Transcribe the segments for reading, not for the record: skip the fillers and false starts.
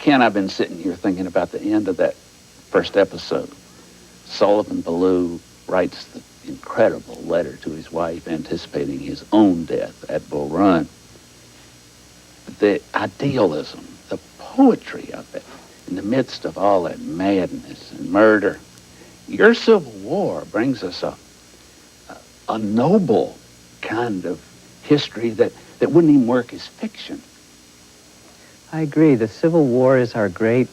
Ken, I've been sitting here thinking about the end of that first episode. Sullivan Ballou writes the incredible letter to his wife anticipating his own death at Bull Run. The idealism, the poetry of it, in the midst of all that madness and murder. Your Civil War brings us a noble kind of history that wouldn't even work as fiction. I agree. The Civil War is our great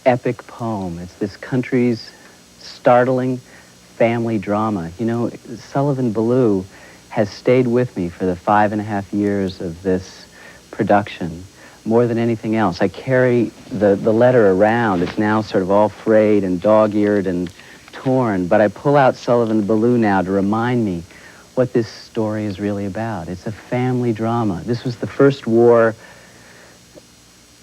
epic poem. It's this country's startling family drama. You know, Sullivan Ballou has stayed with me for the 5.5 years of this production more than anything else. I carry the letter around. It's now sort of all frayed and dog-eared and torn, but I pull out Sullivan Ballou now to remind me what this story is really about. It's a family drama. This was the first war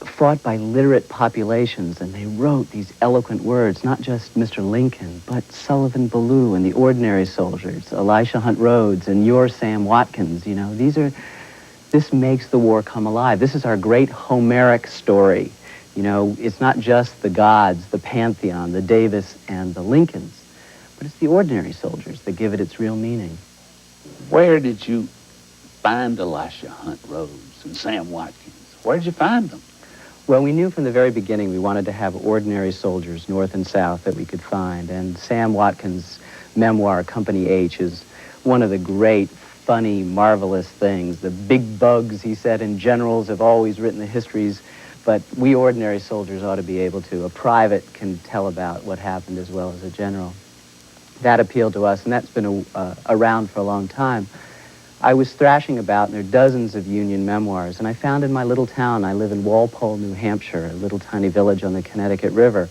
fought by literate populations, and they wrote these eloquent words, not just Mr. Lincoln, but Sullivan Ballou and the ordinary soldiers, Elisha Hunt Rhodes and your Sam Watkins. You know, this makes the war come alive. This is our great Homeric story. You know, it's not just the gods, the pantheon, the Davis and the Lincolns, but it's the ordinary soldiers that give it its real meaning. Where did you find Elisha Hunt Rhodes and Sam Watkins? Where did you find them? Well, we knew from the very beginning we wanted to have ordinary soldiers, north and south, that we could find. And Sam Watkins' memoir, Company H, is one of the great, funny, marvelous things. The big bugs, he said, and generals have always written the histories, but we ordinary soldiers ought to be able to. A private can tell about what happened as well as a general. That appealed to us, and that's been around for a long time. I was thrashing about, and there are dozens of Union memoirs, and I found in my little town, I live in Walpole, New Hampshire, a little tiny village on the Connecticut River,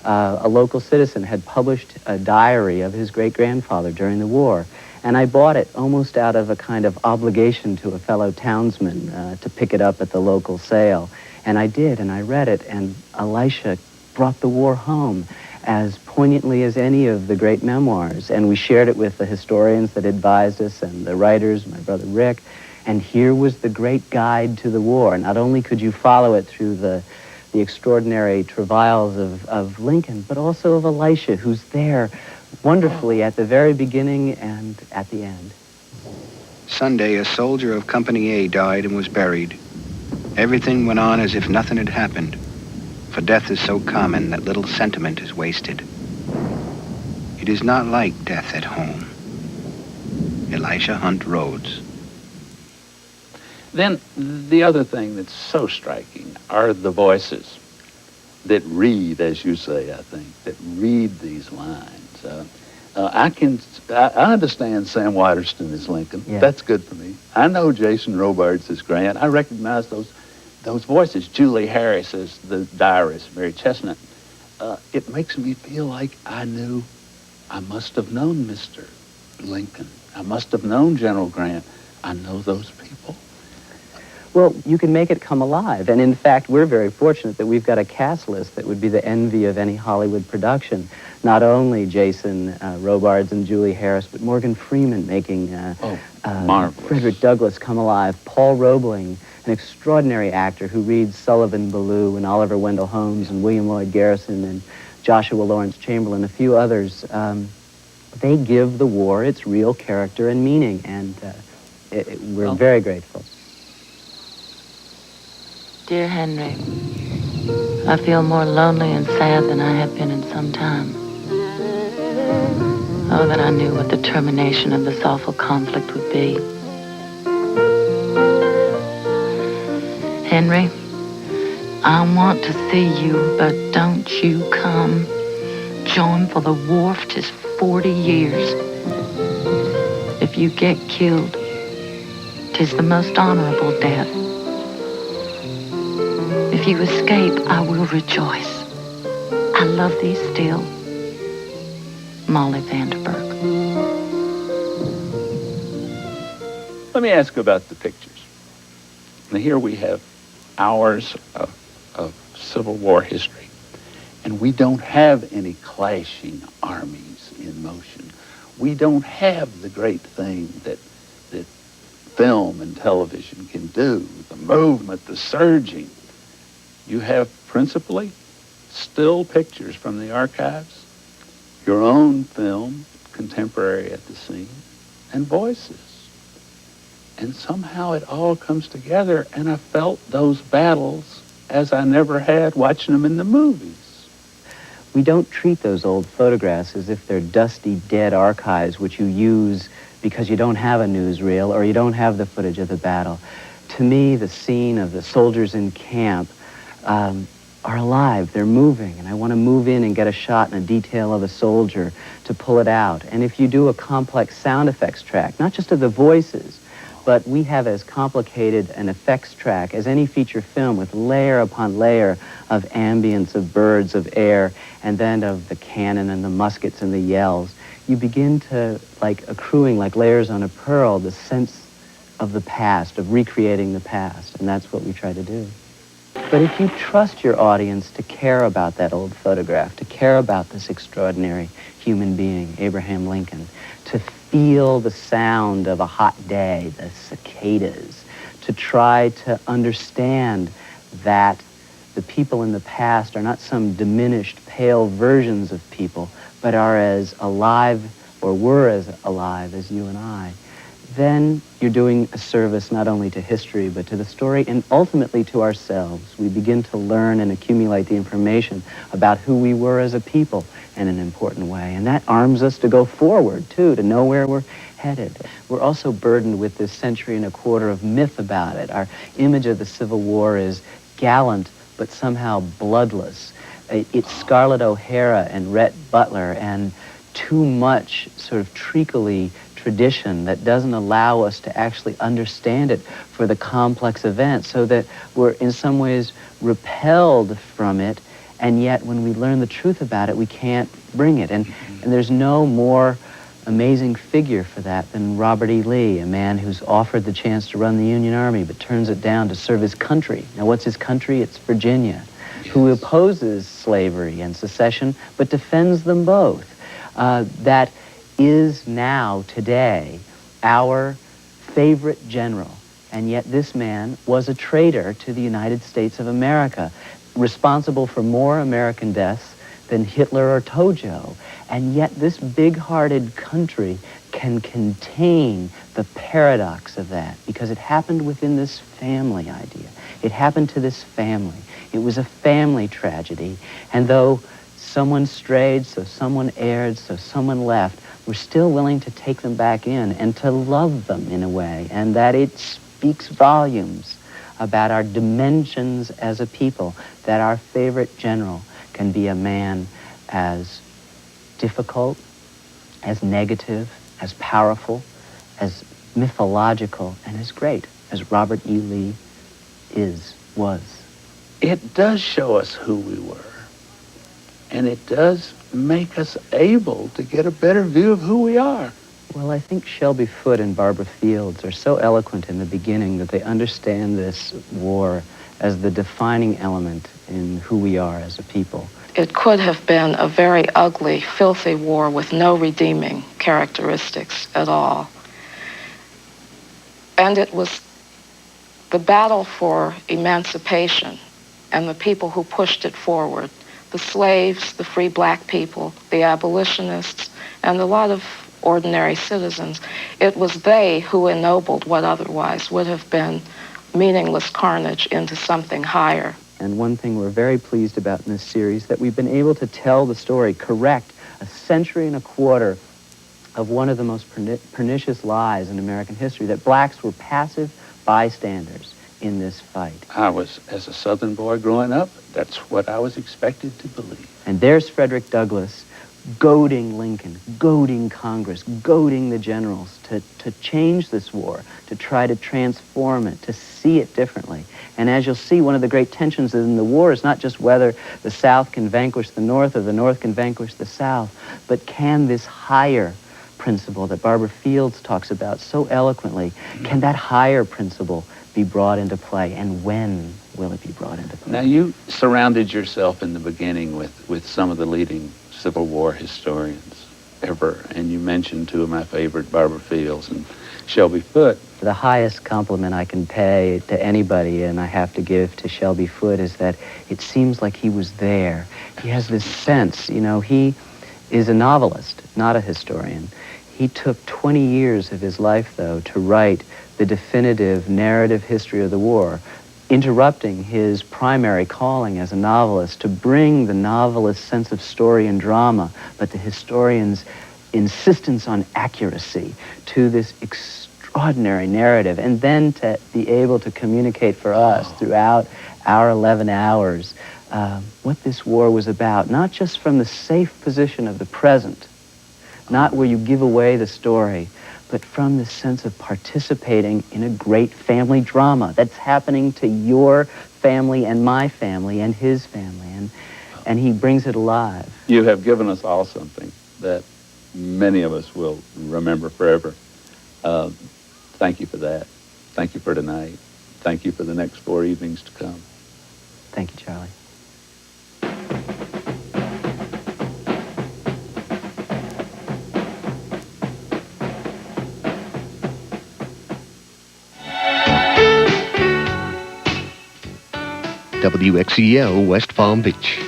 a local citizen had published a diary of his great-grandfather during the war, and I bought it almost out of a kind of obligation to a fellow townsman to pick it up at the local sale. And I did, and I read it, and Elisha brought the war home as poignantly as any of the great memoirs. And we shared it with the historians that advised us and the writers, my brother Rick. And here was the great guide to the war. Not only could you follow it through the extraordinary travails of Lincoln, but also of Elisha, who's there wonderfully at the very beginning and at the end. Sunday, a soldier of Company A died and was buried. Everything went on as if nothing had happened. For death is so common that little sentiment is wasted. It is not like death at home. Elisha Hunt Rhodes. Then the other thing that's so striking are the voices that read, as you say, I think, that read these lines. I understand Sam Waterston as Lincoln. Yeah. That's good for me. I know Jason Robards as Grant. I recognize those voices. Julie Harris as the diarist, Mary Chestnut. It makes me feel like I must have known Mr. Lincoln. I must have known General Grant. I know those people. Well, you can make it come alive. And in fact, we're very fortunate that we've got a cast list that would be the envy of any Hollywood production. Not only Jason Robards and Julie Harris, but Morgan Freeman making Frederick Douglass come alive. Paul Roebling, an extraordinary actor who reads Sullivan Ballou and Oliver Wendell Holmes and William Lloyd Garrison and Joshua Lawrence Chamberlain, a few others. They give the war its real character and meaning, and we're very grateful. Dear Henry, I feel more lonely and sad than I have been in some time. Oh, that I knew what the termination of this awful conflict would be. Henry, I want to see you, but don't you come. Join for the war for just 40 years. If you get killed, 'tis the most honorable death. If you escape, I will rejoice. I love thee still. Molly Vanderburg. Let me ask you about the pictures. Now here we have hours of Civil War history, and we don't have any clashing armies in motion. We don't have the great thing that film and television can do, the movement, the surging. You have principally still pictures from the archives, your own film, contemporary at the scene, and voices. And somehow it all comes together, and I felt those battles as I never had watching them in the movies. We don't treat those old photographs as if they're dusty, dead archives which you use because you don't have a newsreel or you don't have the footage of the battle. To me, the scene of the soldiers in camp are alive, they're moving, and I want to move in and get a shot and a detail of a soldier to pull it out. And if you do a complex sound effects track, not just of the voices, but we have as complicated an effects track as any feature film with layer upon layer of ambience, of birds, of air, and then of the cannon and the muskets and the yells. You begin to, like accruing like layers on a pearl, the sense of the past, of recreating the past, and that's what we try to do. But if you trust your audience to care about that old photograph, to care about this extraordinary human being, Abraham Lincoln, to feel the sound of a hot day, the cicadas, to try to understand that the people in the past are not some diminished, pale versions of people, but are as alive, or were as alive as you and I, then you're doing a service not only to history, but to the story, and ultimately to ourselves. We begin to learn and accumulate the information about who we were as a people in an important way. And that arms us to go forward, too, to know where we're headed. We're also burdened with this century and a quarter of myth about it. Our image of the Civil War is gallant, but somehow bloodless. It's Scarlett O'Hara and Rhett Butler and too much sort of treacly tradition that doesn't allow us to actually understand it for the complex event, so that we're in some ways repelled from it, and yet when we learn the truth about it, we can't bring it. And there's no more amazing figure for that than Robert E. Lee, a man who's offered the chance to run the Union Army but turns it down to serve his country. Now, what's his country? It's Virginia, who opposes slavery and secession but defends them both. That is now, today, our favorite general. And yet this man was a traitor to the United States of America, responsible for more American deaths than Hitler or Tojo. And yet this big-hearted country can contain the paradox of that, because it happened within this family idea. It happened to this family. It was a family tragedy. And though someone strayed, so someone erred, so someone left, we're still willing to take them back in and to love them in a way, and that it speaks volumes about our dimensions as a people, that our favorite general can be a man as difficult, as negative, as powerful, as mythological, and as great as Robert E. Lee was. It does show us who we were. And it does make us able to get a better view of who we are. Well, I think Shelby Foote and Barbara Fields are so eloquent in the beginning that they understand this war as the defining element in who we are as a people. It could have been a very ugly, filthy war with no redeeming characteristics at all. And it was the battle for emancipation and the people who pushed it forward. The slaves, the free black people, the abolitionists, and a lot of ordinary citizens. It was they who ennobled what otherwise would have been meaningless carnage into something higher. And one thing we're very pleased about in this series, that we've been able to tell the story, correct a century and a quarter of one of the most pernicious lies in American history, that blacks were passive bystanders in this fight. I was, as a Southern boy growing up, that's what I was expected to believe. And there's Frederick Douglass goading Lincoln, goading Congress, goading the generals to change this war, to try to transform it, to see it differently. And as you'll see, one of the great tensions in the war is not just whether the South can vanquish the North or the North can vanquish the South, but can this higher principle that Barbara Fields talks about so eloquently, can that higher principle be brought into play, and when will it be brought into play? Now, you surrounded yourself in the beginning with some of the leading Civil War historians. ever. And you mentioned two of my favorite, Barbara Fields and Shelby Foote. The highest compliment I can pay to anybody, and I have to give to Shelby Foote, is that it seems like he was there. He has this sense, you know, he is a novelist, not a historian. He took 20 years of his life, though, to write the definitive narrative history of the war, interrupting his primary calling as a novelist to bring the novelist's sense of story and drama, but the historian's insistence on accuracy to this extraordinary narrative, and then to be able to communicate for us throughout our 11 hours what this war was about, not just from the safe position of the present, not where you give away the story, but from the sense of participating in a great family drama that's happening to your family and my family and his family, and he brings it alive. You have given us all something that many of us will remember forever. Thank you for that. Thank you for tonight. Thank you for the next 4 evenings to come. Thank you, Charlie. WXEL West Palm Beach.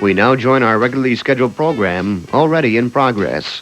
We now join our regularly scheduled program, already in progress.